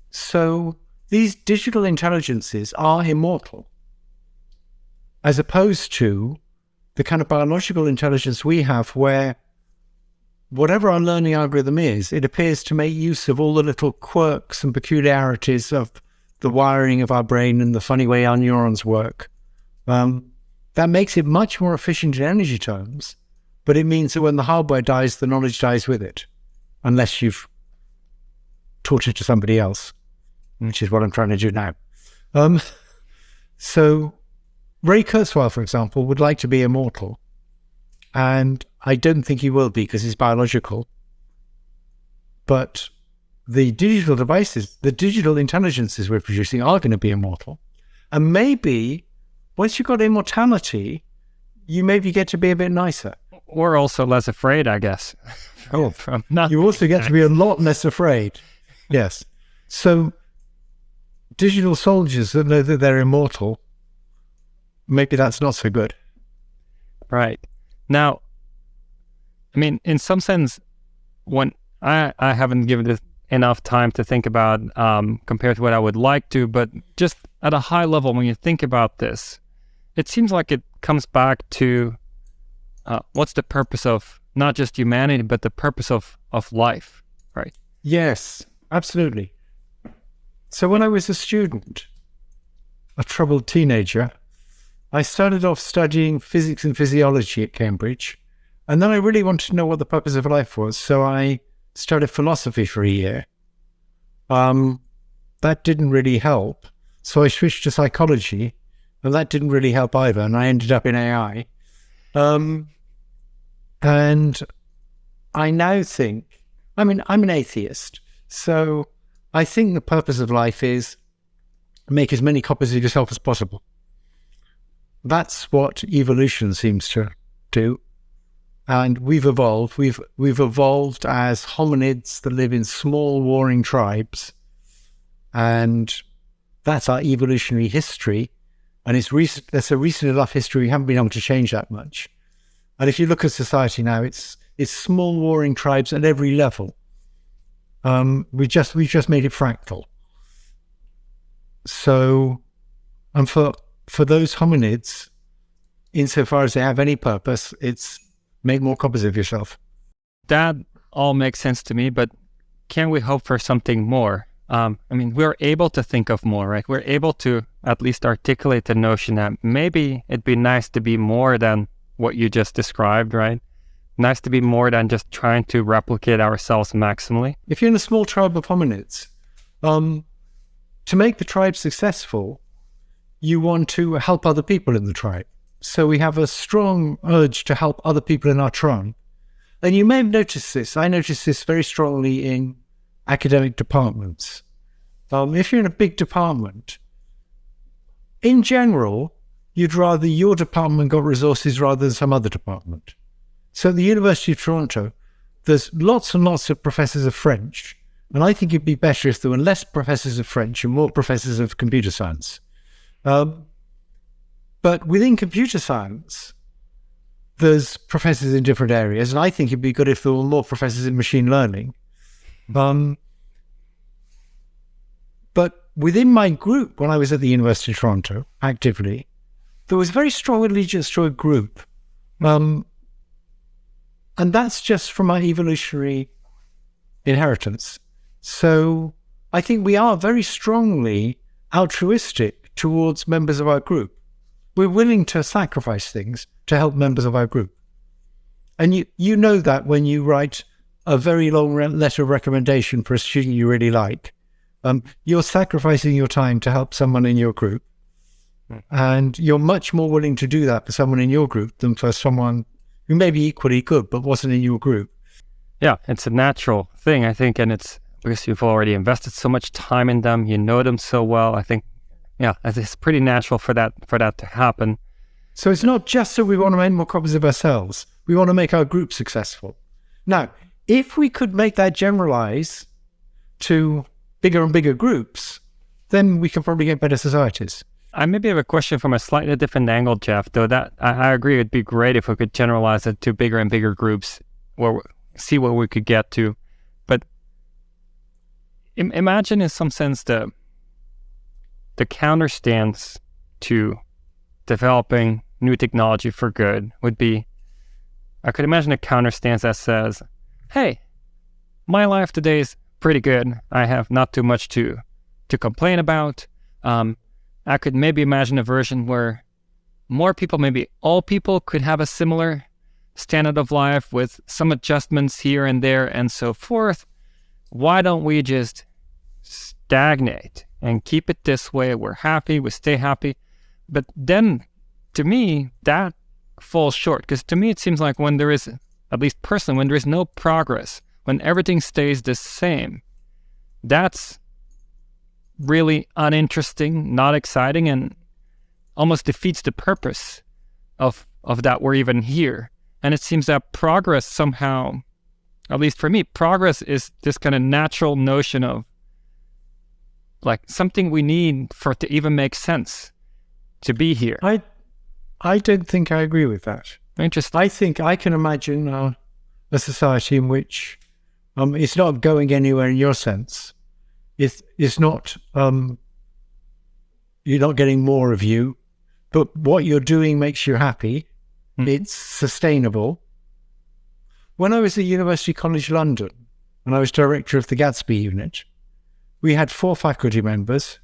So these digital intelligences are immortal, as opposed to the kind of biological intelligence we have where whatever our learning algorithm is, it appears to make use of all the little quirks and peculiarities of the wiring of our brain and the funny way our neurons work. That makes it much more efficient in energy terms, but it means that when the hardware dies, the knowledge dies with it, unless you've taught it to somebody else, which is what I'm trying to do now. So Ray Kurzweil, for example, would like to be immortal, and I don't think he will be because he's biological. But the digital devices, the digital intelligences we're producing are going to be immortal. And maybe once you've got immortality, you maybe get to be a bit nicer. Or also less afraid, I guess. You also get to be a lot less afraid. Yes. So digital soldiers that know that they're immortal, maybe that's not so good. Right. Now, I mean, in some sense, when I haven't given this enough time to think about compared to what I would like to, but just at a high level, when you think about this, it seems like it comes back to what's the purpose of not just humanity, but the purpose of life, right? Yes, absolutely. So when I was a student, a troubled teenager, I started off studying physics and physiology at Cambridge, and then I really wanted to know what the purpose of life was, so I studied philosophy for a year. That didn't really help, so I switched to psychology, and that didn't really help either, and I ended up in AI. And I now think, I'm an atheist, so I think the purpose of life is make as many copies of yourself as possible. That's what evolution seems to do. And we've evolved. We've evolved as hominids that live in small warring tribes. And that's our evolutionary history. And it's recent. That's a recent enough history. We haven't been able to change that much. And if you look at society now, it's small warring tribes at every level. We've just made it fractal. So, and for those hominids, insofar as they have any purpose, it's make more copies of yourself. That all makes sense to me, but can we hope for something more? We're able to think of more, right? We're able to at least articulate the notion that maybe it'd be nice to be more than what you just described, right? Nice to be more than just trying to replicate ourselves maximally. If you're in a small tribe of hominids, to make the tribe successful, you want to help other people in the tribe. So we have a strong urge to help other people in our tribe. And you may have noticed this. I noticed this very strongly in academic departments. If you're in a big department, in general, you'd rather your department got resources rather than some other department. So at the University of Toronto, there's lots and lots of professors of French. And I think it'd be better if there were less professors of French and more professors of computer science. But within computer science, there's professors in different areas, and I think it'd be good if there were more professors in machine learning. But within my group, when I was at the University of Toronto, actively, there was very strong allegiance to a group. And that's just from my evolutionary inheritance. So I think we are very strongly altruistic towards members of our group. We're willing to sacrifice things to help members of our group. And you know that when you write a very long letter of recommendation for a student you really like, you're sacrificing your time to help someone in your group. And you're much more willing to do that for someone in your group than for someone who may be equally good but wasn't in your group. Yeah, it's a natural thing, I think, and it's because you've already invested so much time in them, you know them so well. I think, yeah, it's pretty natural for that to happen. So it's not just that we want to make more copies of ourselves. We want to make our group successful. Now, if we could make that generalize to bigger and bigger groups, then we can probably get better societies. I maybe have a question from a slightly different angle, Geoff, though that I agree it'd be great if we could generalize it to bigger and bigger groups or see what we could get to. But imagine in some sense the counterstance to developing new technology for good would be, I could imagine a counterstance that says, hey, my life today is pretty good. I have not too much to complain about. I could maybe imagine a version where more people, maybe all people, could have a similar standard of life with some adjustments here and there and so forth. Why don't we just stagnate and keep it this way? We're happy, we stay happy. But then, to me, that falls short, because to me it seems like when there is, at least personally, when there is no progress, when everything stays the same, that's really uninteresting, not exciting, and almost defeats the purpose of that we're even here. And it seems that progress somehow, at least for me, progress is this kind of natural notion of like something we need for it to even make sense to be here. I don't think I agree with that. Interesting. I think I can imagine a society in which it's not going anywhere in your sense. It's not, you're not getting more of you, but what you're doing makes you happy. It's sustainable. When I was at University College London, and I was director of the Gatsby unit, we had 4 faculty members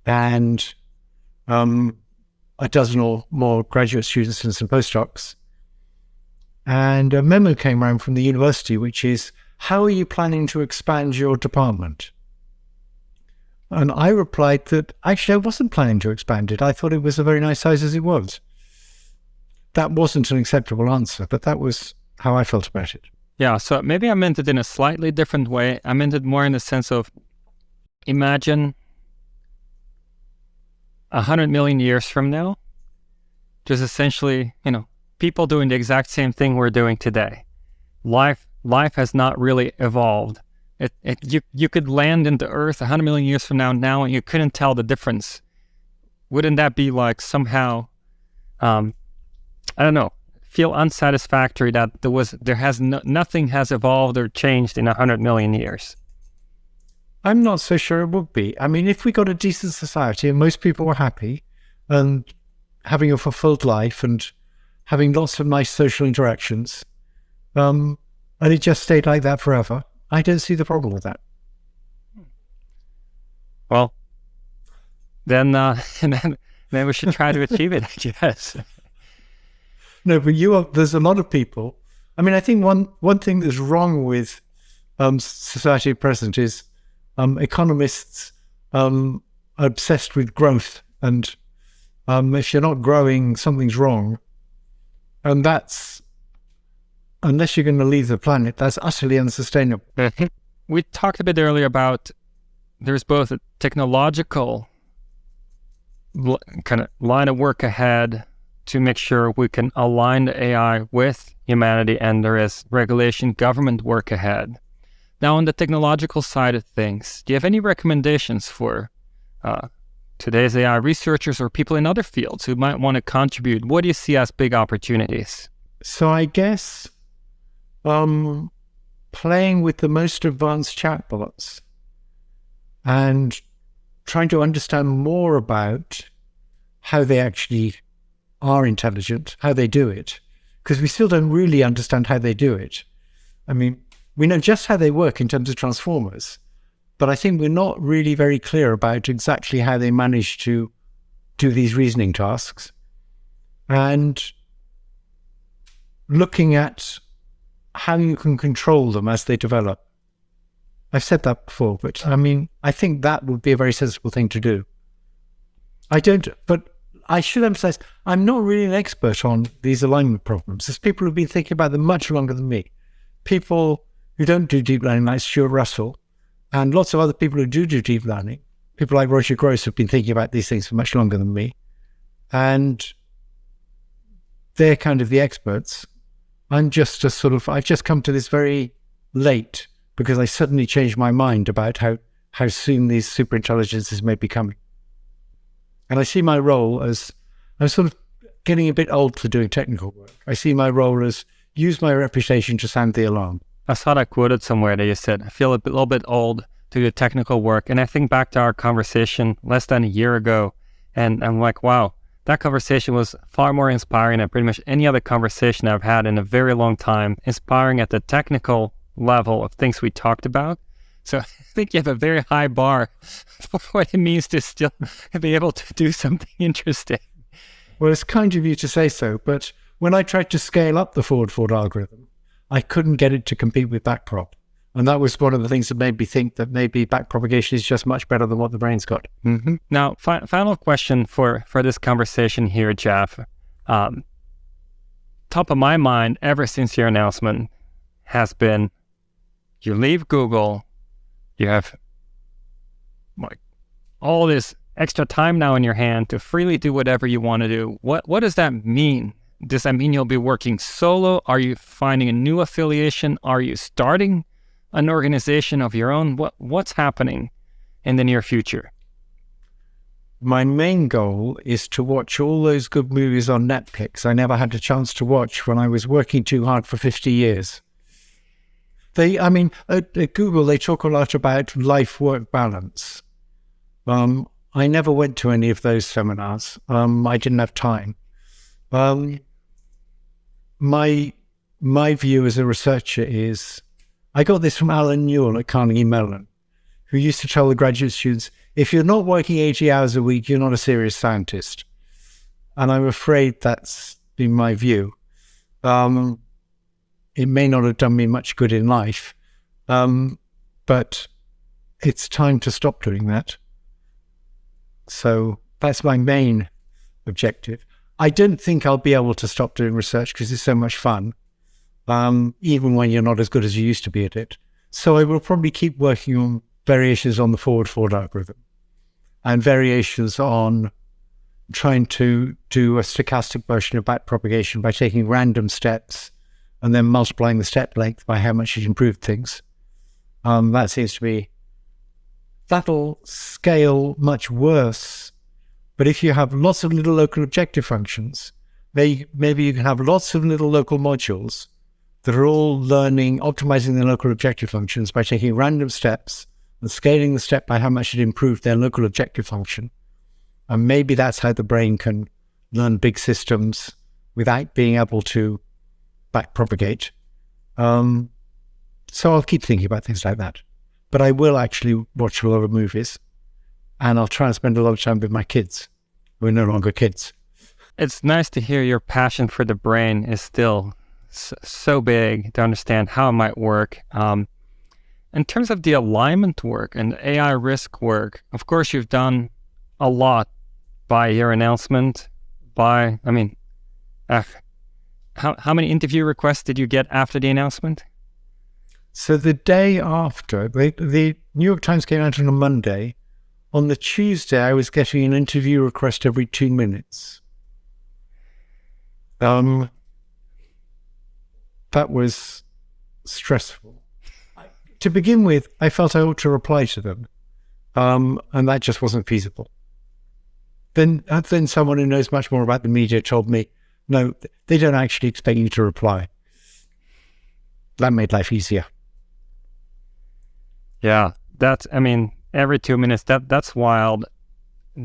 and a dozen or more graduate students and some postdocs. And a memo came around from the university, which is, how are you planning to expand your department? And I replied that actually I wasn't planning to expand it. I thought it was a very nice size as it was. That wasn't an acceptable answer, but that was how I felt about it. Yeah, so maybe I meant it in a slightly different way. I meant it more in the sense of, imagine 100 million years from now, just essentially, people doing the exact same thing we're doing today. Life has not really evolved. You could land into Earth 100 million years from now, and you couldn't tell the difference. Wouldn't that be like somehow, I don't know, feel unsatisfactory that nothing has evolved or changed in 100 million years? I'm not so sure it would be. I mean, if we got a decent society and most people were happy and having a fulfilled life and having lots of nice social interactions, and it just stayed like that forever, I don't see the problem with that. Well, then we should try to achieve it, I guess. No, but there's a lot of people. I mean, I think one thing that's wrong with society at present is economists obsessed with growth, and if you're not growing, something's wrong. And that's, unless you're going to leave the planet, that's utterly unsustainable. We talked a bit earlier about there's both a technological kind of line of work ahead to make sure we can align the AI with humanity, and there is regulation, government work ahead. Now, on the technological side of things, do you have any recommendations for today's AI researchers or people in other fields who might want to contribute? What do you see as big opportunities? So I guess playing with the most advanced chatbots and trying to understand more about how they actually are intelligent, how they do it, because we still don't really understand how they do it. I mean, we know just how they work in terms of transformers, but I think we're not really very clear about exactly how they manage to do these reasoning tasks. And looking at how you can control them as they develop. I've said that before, but I mean, I think that would be a very sensible thing to do. But I should emphasize, I'm not really an expert on these alignment problems. There's people who've been thinking about them much longer than me. People who don't do deep learning, like Stuart Russell, and lots of other people who do deep learning. People like Roger Gross have been thinking about these things for much longer than me. And they're kind of the experts. I'm just a sort of, I've just come to this very late because I suddenly changed my mind about how soon these superintelligences may be coming. And I see my role as, I'm sort of getting a bit old for doing technical work. I see my role as use my reputation to sound the alarm. I saw that quoted somewhere that you said, I feel a little bit old to do technical work. And I think back to our conversation less than a year ago, and I'm like, wow, that conversation was far more inspiring than pretty much any other conversation I've had in a very long time, inspiring at the technical level of things we talked about. So I think you have a very high bar for what it means to still be able to do something interesting. Well, it's kind of you to say so, but when I tried to scale up the forward algorithm, I couldn't get it to compete with backprop. And that was one of the things that made me think that maybe backpropagation is just much better than what the brain's got. Mm-hmm. Now, final question for this conversation here, Geoff. Top of my mind ever since your announcement has been, you leave Google, you have like all this extra time now in your hand to freely do whatever you want to do. What does that mean? Does that mean you'll be working solo? Are you finding a new affiliation? Are you starting an organization of your own? What's happening in the near future? My main goal is to watch all those good movies on Netflix I never had a chance to watch when I was working too hard for 50 years. At Google, they talk a lot about life-work balance. I never went to any of those seminars. I didn't have time. My view as a researcher is, I got this from Alan Newell at Carnegie Mellon, who used to tell the graduate students, if you're not working 80 hours a week, you're not a serious scientist. And I'm afraid that's been my view. It may not have done me much good in life, but it's time to stop doing that. So that's my main objective. I don't think I'll be able to stop doing research because it's so much fun, even when you're not as good as you used to be at it. So I will probably keep working on variations on the forward algorithm and variations on trying to do a stochastic version of backpropagation by taking random steps and then multiplying the step length by how much it improved things. That seems to be, that'll scale much worse. But if you have lots of little local objective functions, maybe you can have lots of little local modules that are all learning, optimizing their local objective functions by taking random steps and scaling the step by how much it improved their local objective function. And maybe that's how the brain can learn big systems without being able to backpropagate. So I'll keep thinking about things like that. But I will actually watch a lot of movies, and I'll try and spend a lot of time with my kids, who are no longer kids. It's nice to hear your passion for the brain is still so big to understand how it might work. In terms of the alignment work and the AI risk work, of course, you've done a lot by your announcement. How many interview requests did you get after the announcement? So the day after, the New York Times came out on a Monday. On the Tuesday, I was getting an interview request every 2 minutes. That was stressful. To begin with, I felt I ought to reply to them, and that just wasn't feasible. Then someone who knows much more about the media told me, no, they don't actually expect you to reply. That made life easier. Yeah, every 2 minutes, that's wild.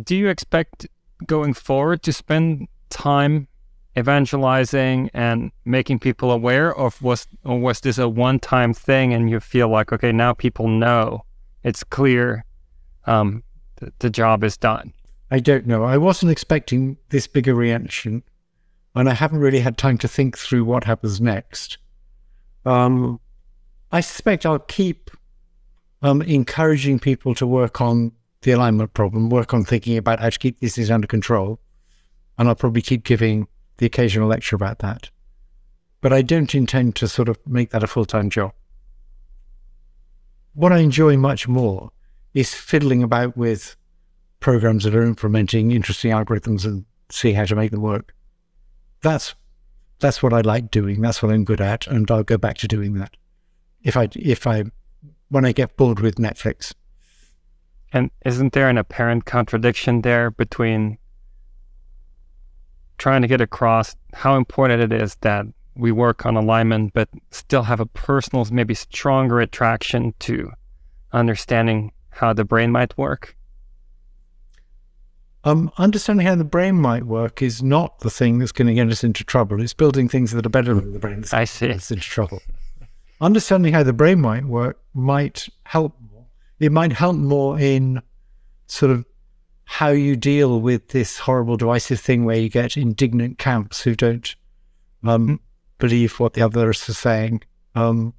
Do you expect going forward to spend time evangelizing and making people aware of was this a one-time thing and you feel like, okay, now people know, it's clear, the job is done? I don't know. I wasn't expecting this big a reaction, and I haven't really had time to think through what happens next. I suspect I'll keep encouraging people to work on the alignment problem, work on thinking about how to keep these things under control. and I'll probably keep giving the occasional lecture about that. But I don't intend to sort of make that a full-time job. What I enjoy much more is fiddling about with programs that are implementing interesting algorithms and see how to make them work. That's what I like doing. That's what I'm good at, and I'll go back to doing that when I get bored with Netflix. And isn't there an apparent contradiction there between trying to get across how important it is that we work on alignment, but still have a personal, maybe stronger attraction to understanding how the brain might work? Understanding how the brain might work is not the thing that's going to get us into trouble. It's building things that are better than the brain that's going to get us into trouble. Understanding how the brain might work might help more. It might help more in sort of how you deal with this horrible divisive thing where you get indignant camps who don't believe what the others are saying. I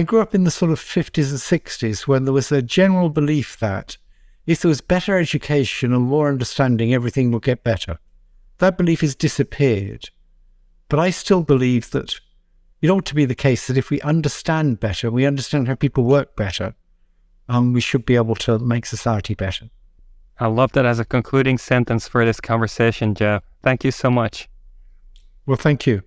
grew up in the sort of 50s and 60s when there was a general belief that if there was better education and more understanding, everything will get better. That belief has disappeared. But I still believe that it ought to be the case that if we understand better, we understand how people work better, we should be able to make society better. I love that as a concluding sentence for this conversation, Geoff. Thank you so much. Well, thank you.